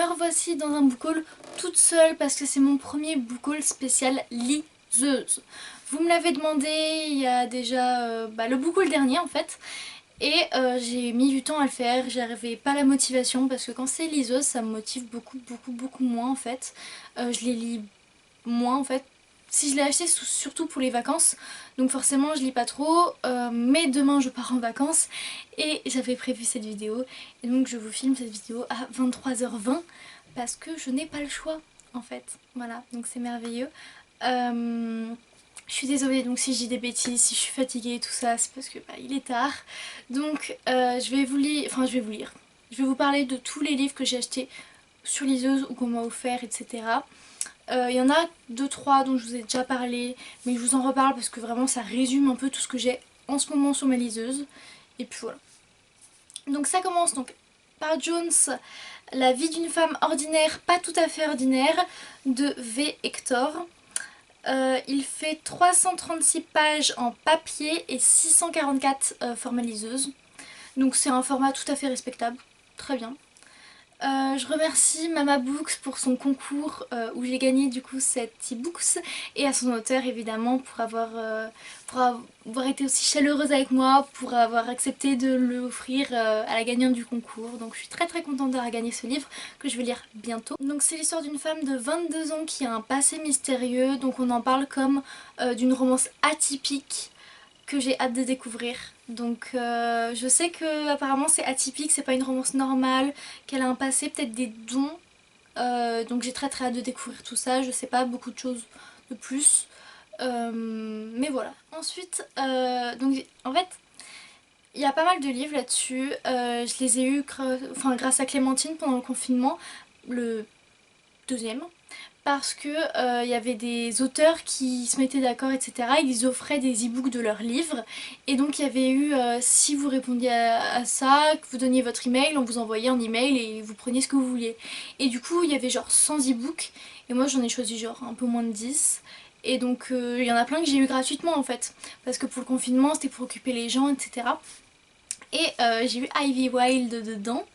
me revoici dans un book haul toute seule parce que c'est mon premier book haul spécial liseuse. Vous me l'avez demandé il y a déjà le book haul dernier en fait. Et j'ai mis du temps à le faire, j'avais pas la motivation parce que quand c'est liseuse ça me motive beaucoup moins en fait. Je les lis moins en fait. Si je l'ai acheté surtout pour les vacances, donc forcément je lis pas trop, mais demain je pars en vacances et j'avais prévu cette vidéo et donc je vous filme cette vidéo à 23h20 parce que je n'ai pas le choix en fait. Voilà, donc c'est merveilleux. Je suis désolée donc si je dis des bêtises, si je suis fatiguée et tout ça, c'est parce que il est tard. Donc je vais vous lire, je vais vous parler de tous les livres que j'ai achetés sur liseuse ou qu'on m'a offert, etc. Il y en a 2-3 dont je vous ai déjà parlé, mais je vous en reparle parce que vraiment ça résume un peu tout ce que j'ai en ce moment sur ma liseuse. Et puis voilà. Donc ça commence donc par Jones, La vie d'une femme ordinaire, pas tout à fait ordinaire, de V. Hector. Il fait 336 pages en papier et 644 format liseuse. Donc c'est un format tout à fait respectable, très bien. Je remercie Mama Books pour son concours où j'ai gagné du coup cet e-books et à son auteur évidemment pour avoir été aussi chaleureuse avec moi, pour avoir accepté de l'offrir à la gagnante du concours. Donc je suis très contente d'avoir gagné ce livre que je vais lire bientôt. Donc c'est l'histoire d'une femme de 22 ans qui a un passé mystérieux, donc on en parle comme d'une romance atypique que j'ai hâte de découvrir. Donc je sais que apparemment c'est atypique, c'est pas une romance normale, qu'elle a un passé, peut-être des dons. Donc j'ai très hâte de découvrir tout ça, je sais pas beaucoup de choses de plus. Mais voilà. Ensuite, donc en fait, il y a pas mal de livres là-dessus. Je les ai eus grâce à Clémentine pendant le confinement, le deuxième. Parce que il y avait des auteurs qui se mettaient d'accord, etc. Ils offraient des e-books de leurs livres. Et donc il y avait eu, si vous répondiez à ça, que vous donniez votre email, on vous envoyait un email et vous preniez ce que vous vouliez. Et du coup il y avait genre 100 e-books. Et moi j'en ai choisi genre un peu moins de 10. Et donc il y en a plein que j'ai eu gratuitement en fait. Parce que pour le confinement c'était pour occuper les gens, etc. Et j'ai eu Ivy Wild dedans.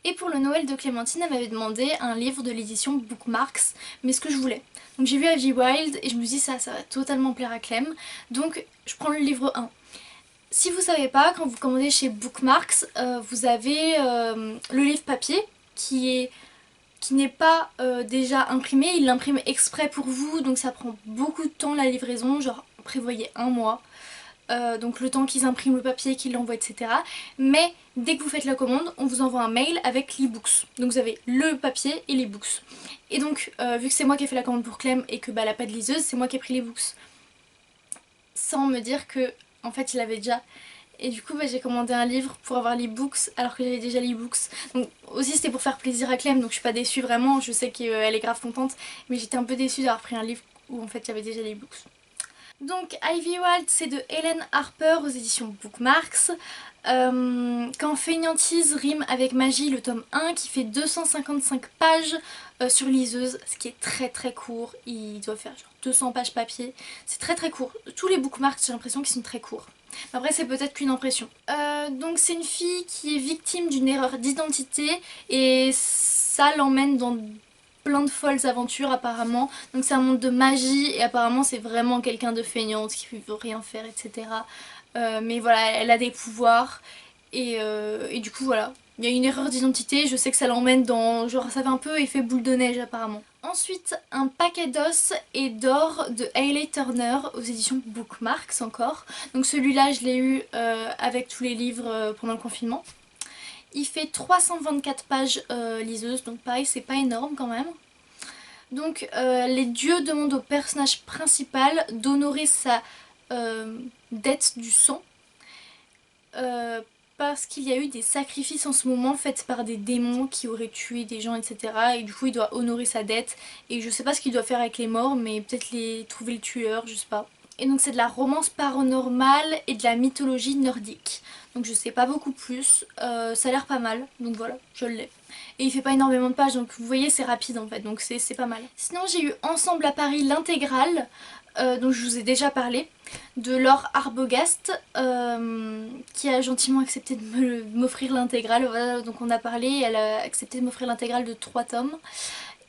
Et pour le Noël de Clémentine, elle m'avait demandé un livre de l'édition Bookmarks, mais ce que je voulais. Donc j'ai vu Ivy Wild et je me suis dit ça va totalement plaire à Clem. Donc je prends le livre 1. Si vous savez pas, quand vous commandez chez Bookmarks, vous avez le livre papier qui n'est pas déjà imprimé, il l'imprime exprès pour vous, donc ça prend beaucoup de temps la livraison, genre prévoyez un mois. Donc le temps qu'ils impriment le papier, qu'ils l'envoient, etc. Mais dès que vous faites la commande, on vous envoie un mail avec l'e-books. Donc vous avez le papier et les books. Et donc vu que c'est moi qui ai fait la commande pour Clem et que elle a pas de liseuse, c'est moi qui ai pris les books. Sans me dire que en fait il avait déjà. Et du coup j'ai commandé un livre pour avoir les books alors que j'avais déjà les books. Donc aussi c'était pour faire plaisir à Clem, donc je suis pas déçue vraiment, je sais qu'elle est grave contente. Mais j'étais un peu déçue d'avoir pris un livre où en fait il y avait déjà les books. Donc Ivy Wild, c'est de Hélène Harper aux éditions Bookmarks. Quand fainéantise rime avec magie, le tome 1 qui fait 255 pages sur liseuse, ce qui est très court. Il doit faire genre 200 pages papier. C'est très court. Tous les bookmarks, j'ai l'impression qu'ils sont très courts. Après c'est peut-être qu'une impression. Donc c'est une fille qui est victime d'une erreur d'identité et ça l'emmène dans plein de folles aventures apparemment. Donc c'est un monde de magie et apparemment c'est vraiment quelqu'un de feignante qui veut rien faire, etc. Mais voilà, elle a des pouvoirs et du coup voilà. Il y a une erreur d'identité, je sais que ça l'emmène dans... genre ça fait un peu effet boule de neige apparemment. Ensuite, Un paquet d'os et d'or de Hayley Turner aux éditions Bookmarks encore. Donc celui-là je l'ai eu avec tous les livres pendant le confinement. Il fait 324 pages liseuses, donc pareil c'est pas énorme quand même. Donc les dieux demandent au personnage principal d'honorer sa dette du sang. Parce qu'il y a eu des sacrifices en ce moment faits par des démons qui auraient tué des gens, etc. Et du coup il doit honorer sa dette. Et je sais pas ce qu'il doit faire avec les morts, mais peut-être trouver le tueur, je sais pas. Et donc c'est de la romance paranormale et de la mythologie nordique. Donc je sais pas beaucoup plus, ça a l'air pas mal, donc voilà, je l'ai. Et il fait pas énormément de pages, donc vous voyez c'est rapide en fait, donc c'est pas mal. Sinon j'ai eu Ensemble à Paris l'intégrale, dont je vous ai déjà parlé, de Laure Arbogast, qui a gentiment accepté de m'offrir l'intégrale. Voilà, donc on a parlé, elle a accepté de m'offrir l'intégrale de 3 tomes.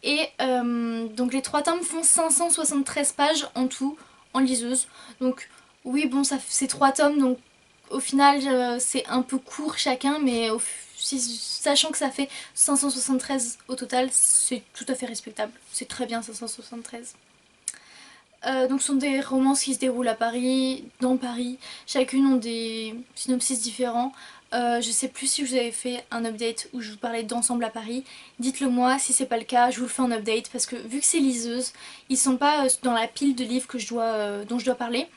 Et donc les 3 tomes font 573 pages en tout, en liseuse. Donc oui, bon, c'est 3 tomes, donc au final c'est un peu court chacun, mais sachant que ça fait 573 au total, c'est tout à fait respectable. C'est très bien 573. Donc ce sont des romances qui se déroulent à Paris, dans Paris. Chacune ont des synopsis différents. Je sais plus si je vous avais fait un update où je vous parlais d'Ensemble à Paris. Dites-le moi, si c'est pas le cas, je vous le fais en update parce que vu que c'est liseuse, ils sont pas dans la pile de livres que dont je dois parler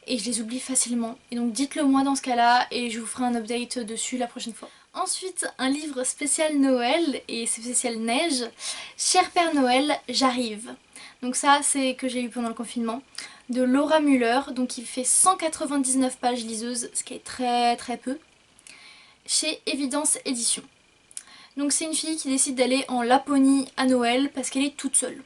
et je les oublie facilement. Et donc dites-le moi dans ce cas-là et je vous ferai un update dessus la prochaine fois. Ensuite, un livre spécial Noël et spécial neige. Cher Père Noël, j'arrive. Donc ça, c'est que j'ai eu pendant le confinement. De Laura Muller, donc il fait 199 pages liseuses, ce qui est très très peu. Chez Évidence Éditions. Donc c'est une fille qui décide d'aller en Laponie à Noël parce qu'elle est toute seule.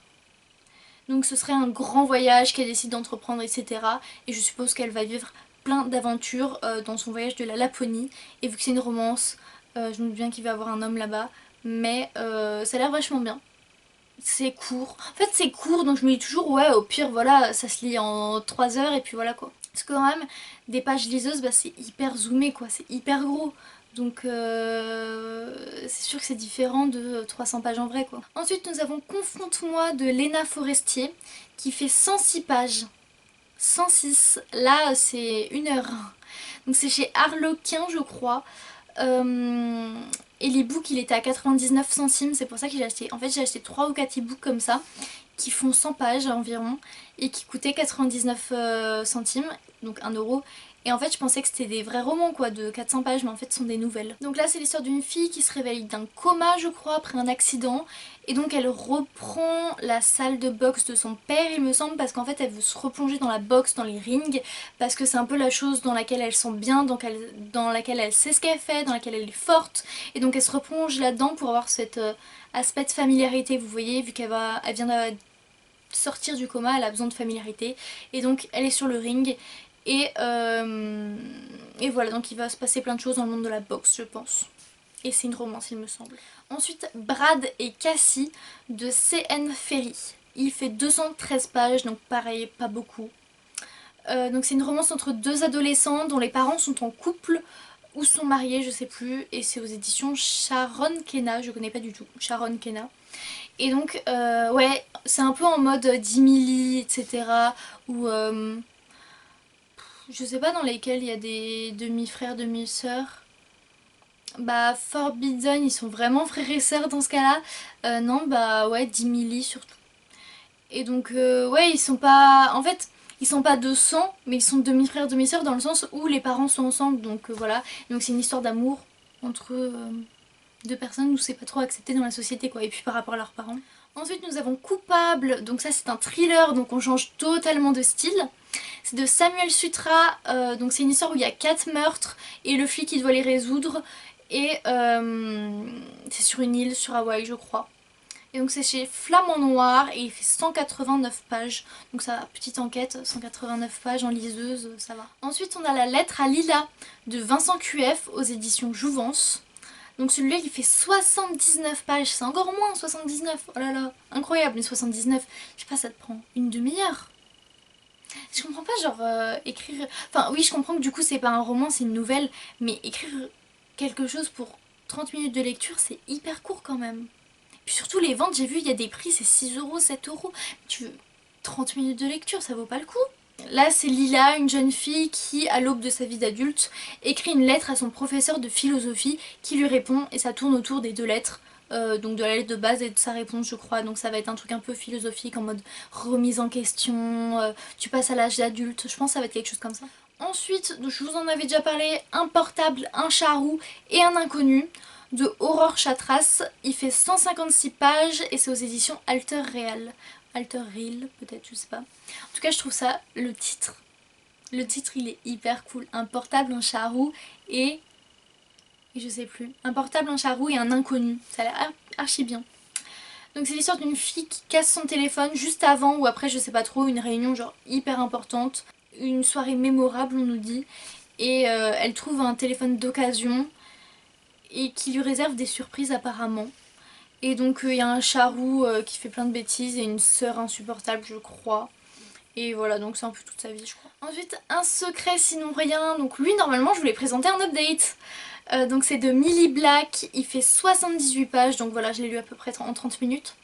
Donc ce serait un grand voyage qu'elle décide d'entreprendre, etc. Et je suppose qu'elle va vivre plein d'aventures dans son voyage de la Laponie. Et vu que c'est une romance, je me doute bien qu'il va y avoir un homme là-bas. Mais ça a l'air vachement bien. C'est court. En fait c'est court, donc je me dis toujours ouais, au pire voilà, ça se lit en 3 heures et puis voilà quoi. Parce que quand même, des pages liseuses, bah, c'est hyper zoomé quoi, c'est hyper gros. Donc c'est sûr que c'est différent de 300 pages en vrai quoi. Ensuite nous avons Confronte-moi de Léna Forestier qui fait 106 pages. 106, là c'est 1 heure. Donc c'est chez Harlequin je crois. Et l'ebook il était à 99 centimes, c'est pour ça que j'ai acheté. En fait j'ai acheté 3 ou 4 ebooks comme ça qui font 100 pages environ et qui coûtaient 99 centimes, donc 1 euro. Et en fait je pensais que c'était des vrais romans quoi, de 400 pages, mais en fait ce sont des nouvelles. Donc là c'est l'histoire d'une fille qui se réveille d'un coma je crois après un accident. Et donc elle reprend la salle de boxe de son père il me semble, parce qu'en fait elle veut se replonger dans la boxe, dans les rings, parce que c'est un peu la chose dans laquelle elle sent bien, dans laquelle elle sait ce qu'elle fait, dans laquelle elle est forte. Et donc elle se replonge là-dedans pour avoir cet aspect de familiarité, vous voyez, vu elle vient de sortir du coma, elle a besoin de familiarité. Et donc elle est sur le ring. Et voilà, donc il va se passer plein de choses dans le monde de la boxe, je pense. Et c'est une romance, il me semble. Ensuite, Brad et Cassie de C.N. Ferry. Il fait 213 pages, donc pareil, pas beaucoup. Donc c'est une romance entre 2 adolescents dont les parents sont en couple ou sont mariés, je sais plus. Et c'est aux éditions Sharon Kenna, je connais pas du tout. Sharon Kenna. Et donc, ouais, c'est un peu en mode Dimili, etc. Ou je sais pas, dans lesquels il y a des demi-frères, demi-sœurs. Bah Forbidden, ils sont vraiment frères et sœurs dans ce cas-là. Non, bah ouais, 10 surtout. Et donc ouais, ils sont pas... En fait, ils sont pas de sang, mais ils sont demi-frères, demi-sœurs dans le sens où les parents sont ensemble. Donc voilà, donc c'est une histoire d'amour entre 2 personnes où c'est pas trop accepté dans la société quoi. Et puis par rapport à leurs parents. Ensuite nous avons Coupable, donc ça c'est un thriller, donc on change totalement de style. C'est de Samuel Sutra, donc c'est une histoire où il y a 4 meurtres et le flic il doit les résoudre. Et c'est sur une île, sur Hawaï je crois. Et donc c'est chez Flamand Noir et il fait 189 pages. Donc ça, petite enquête, 189 pages en liseuse, ça va. Ensuite on a La Lettre à Lila de Vincent QF aux éditions Jouvence. Donc celui-là il fait 79 pages, c'est encore moins 79, oh là là, incroyable, mais 79, je sais pas, ça te prend une demi-heure. Je comprends pas genre écrire... Enfin oui je comprends que du coup c'est pas un roman, c'est une nouvelle, mais écrire quelque chose pour 30 minutes de lecture c'est hyper court quand même. Puis surtout les ventes, j'ai vu il y a des prix, c'est 6 euros, 7 euros. Tu veux 30 minutes de lecture, ça vaut pas le coup. Là c'est Lila, une jeune fille qui, à l'aube de sa vie d'adulte, écrit une lettre à son professeur de philosophie qui lui répond et ça tourne autour des 2 lettres. Donc de la lettre de base et de sa réponse je crois, donc ça va être un truc un peu philosophique en mode remise en question, tu passes à l'âge d'adulte, je pense que ça va être quelque chose comme ça. Ensuite, je vous en avais déjà parlé, Un portable, un charroux et un inconnu de Aurore Chatras, il fait 156 pages et c'est aux éditions Alter Real. Alter Real peut-être, je sais pas. En tout cas je trouve ça, le titre il est hyper cool, Un portable, un charroux et je sais plus. Un portable, un charroux et un inconnu. Ça a l'air archi bien. Donc c'est l'histoire d'une fille qui casse son téléphone juste avant ou après, je sais pas trop, une réunion genre hyper importante. Une soirée mémorable on nous dit. Et elle trouve un téléphone d'occasion et qui lui réserve des surprises apparemment. Et donc il y a un charroux qui fait plein de bêtises et une sœur insupportable je crois. Et voilà, donc c'est un peu toute sa vie je crois. Ensuite, un secret sinon rien. Donc lui normalement je voulais présenter un update. Donc c'est de Millie Black, il fait 78 pages, donc voilà je l'ai lu à peu près en 30 minutes.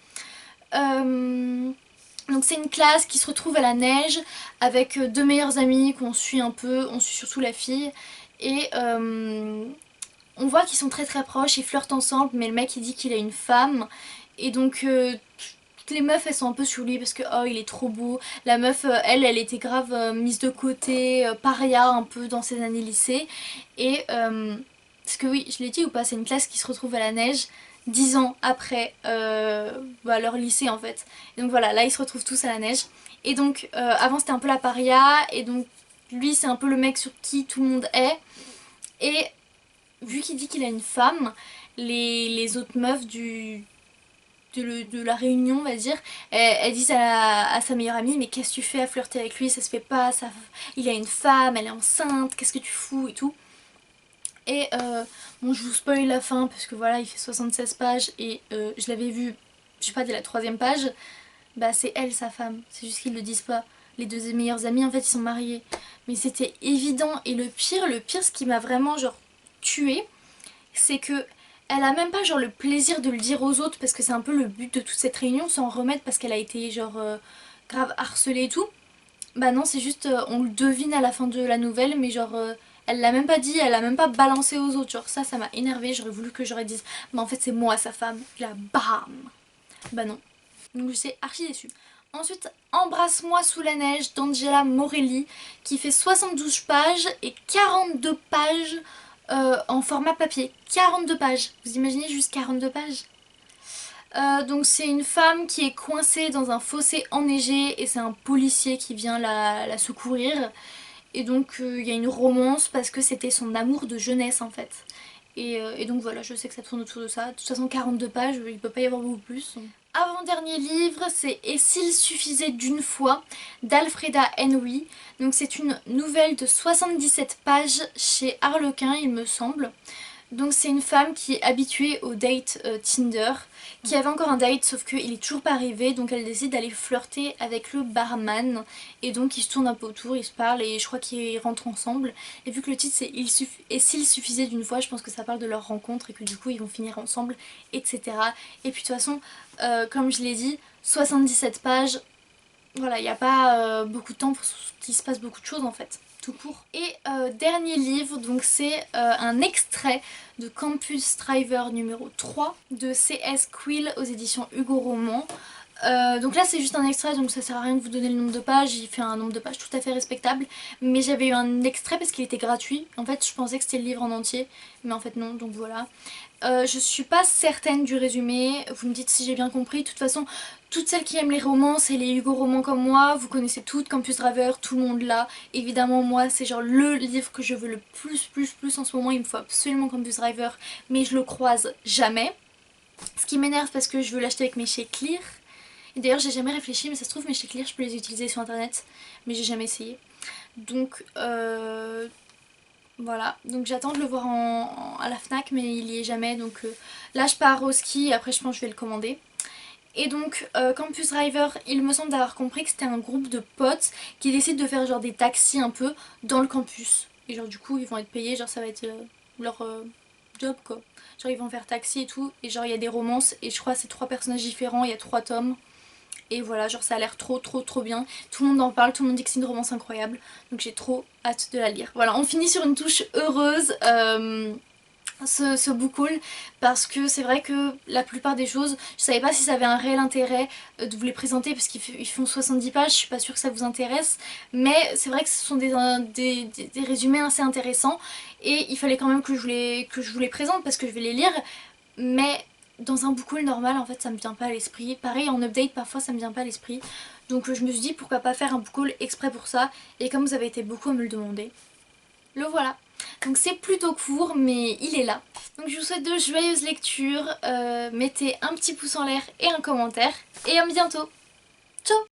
Donc c'est une classe qui se retrouve à la neige avec deux meilleures amies qu'on suit un peu, on suit surtout la fille. Et on voit qu'ils sont très très proches, ils flirtent ensemble mais le mec il dit qu'il a une femme. Et donc toutes les meufs elles sont un peu sur lui parce que oh il est trop beau. La meuf elle était grave mise de côté, paria un peu dans ses années lycée. Et parce que oui je l'ai dit ou pas, c'est une classe qui se retrouve à la neige 10 ans après leur lycée en fait. Et donc voilà, là ils se retrouvent tous à la neige. Et donc avant c'était un peu la paria et donc lui c'est un peu le mec sur qui tout le monde est. Et vu qu'il dit qu'il a une femme, les autres meufs de la réunion on va dire, elles disent à sa meilleure amie mais qu'est-ce que tu fais à flirter avec lui, ça se fait pas, il a une femme, elle est enceinte, qu'est-ce que tu fous et tout. Et bon je vous spoil la fin parce que voilà il fait 76 pages et je l'avais vu je sais pas dès la troisième page. Bah c'est elle sa femme, c'est juste qu'ils le disent pas. Les deux meilleures amies en fait ils sont mariés. Mais c'était évident et le pire ce qui m'a vraiment genre tuée, c'est que elle a même pas genre le plaisir de le dire aux autres parce que c'est un peu le but de toute cette réunion, s'en remettre parce qu'elle a été genre grave harcelée et tout. Bah non c'est juste on le devine à la fin de la nouvelle mais genre elle l'a même pas dit, elle l'a même pas balancé aux autres, genre ça m'a énervée, j'aurais voulu que j'aurais dit mais en fait c'est moi sa femme, là bam. Bah non, donc je suis archi déçue. Ensuite Embrasse-moi sous la neige d'Angela Morelli qui fait 72 pages et 42 pages en format papier, 42 pages, vous imaginez juste 42 pages. Donc c'est une femme qui est coincée dans un fossé enneigé et c'est un policier qui vient la secourir. Et donc il y a une romance parce que c'était son amour de jeunesse en fait. Et donc voilà, je sais que ça tourne autour de ça. De toute façon 42 pages, il peut pas y avoir beaucoup plus. Avant-dernier livre, c'est Et s'il suffisait d'une fois d'Alfreda Henry. Donc c'est une nouvelle de 77 pages chez Harlequin il me semble. Donc c'est une femme qui est habituée aux dates Tinder, qui avait encore un date sauf qu'il est toujours pas arrivé, donc elle décide d'aller flirter avec le barman. Et donc ils se tournent un peu autour, ils se parlent et je crois qu'ils rentrent ensemble. Et vu que le titre c'est Et s'il suffisait d'une fois, je pense que ça parle de leur rencontre et que du coup ils vont finir ensemble, etc. Et puis de toute façon, comme je l'ai dit, 77 pages, voilà, il n'y a pas beaucoup de temps pour qu'il se passe beaucoup de choses en fait. Tout court. Et dernier livre, donc c'est un extrait de Campus Driver numéro 3 de C.S. Quill aux éditions Hugo Roman. Donc là c'est juste un extrait donc ça sert à rien de vous donner le nombre de pages, il fait un nombre de pages tout à fait respectable. Mais j'avais eu un extrait parce qu'il était gratuit, en fait je pensais que c'était le livre en entier, mais en fait non, donc voilà. Je suis pas certaine du résumé, vous me dites si j'ai bien compris, de toute façon toutes celles qui aiment les romances et les Hugo Romans comme moi, vous connaissez toutes Campus Driver, tout le monde là. Évidemment moi c'est genre le livre que je veux le plus en ce moment, il me faut absolument Campus Driver, mais je le croise jamais. Ce qui m'énerve parce que je veux l'acheter avec mes chèques Clear. Et d'ailleurs j'ai jamais réfléchi mais ça se trouve mes chèques Clear je peux les utiliser sur internet, mais j'ai jamais essayé. Donc voilà, donc j'attends de le voir à la Fnac mais il y est jamais, donc là je pars au ski et après je pense que je vais le commander. Et donc Campus Driver, il me semble d'avoir compris que c'était un groupe de potes qui décident de faire genre des taxis un peu dans le campus. Et genre du coup ils vont être payés, genre ça va être leur job quoi. Genre ils vont faire taxi et tout, et genre il y a des romances et je crois que c'est 3 personnages différents, il y a 3 tomes. Et voilà, genre ça a l'air trop bien. Tout le monde en parle, tout le monde dit que c'est une romance incroyable. Donc j'ai trop hâte de la lire. Voilà, on finit sur une touche heureuse. Ce book haul parce que c'est vrai que la plupart des choses je savais pas si ça avait un réel intérêt de vous les présenter parce qu'ils font 70 pages, je suis pas sûre que ça vous intéresse, mais c'est vrai que ce sont des résumés assez intéressants et il fallait quand même que je vous les présente parce que je vais les lire, mais dans un book haul normal en fait ça me vient pas à l'esprit. Pareil en update parfois ça me vient pas à l'esprit, donc je me suis dit pourquoi pas faire un book haul exprès pour ça, et comme vous avez été beaucoup à me le demander, le voilà. Donc c'est plutôt court mais il est là. Donc je vous souhaite de joyeuses lectures, mettez un petit pouce en l'air et un commentaire et à bientôt. Ciao!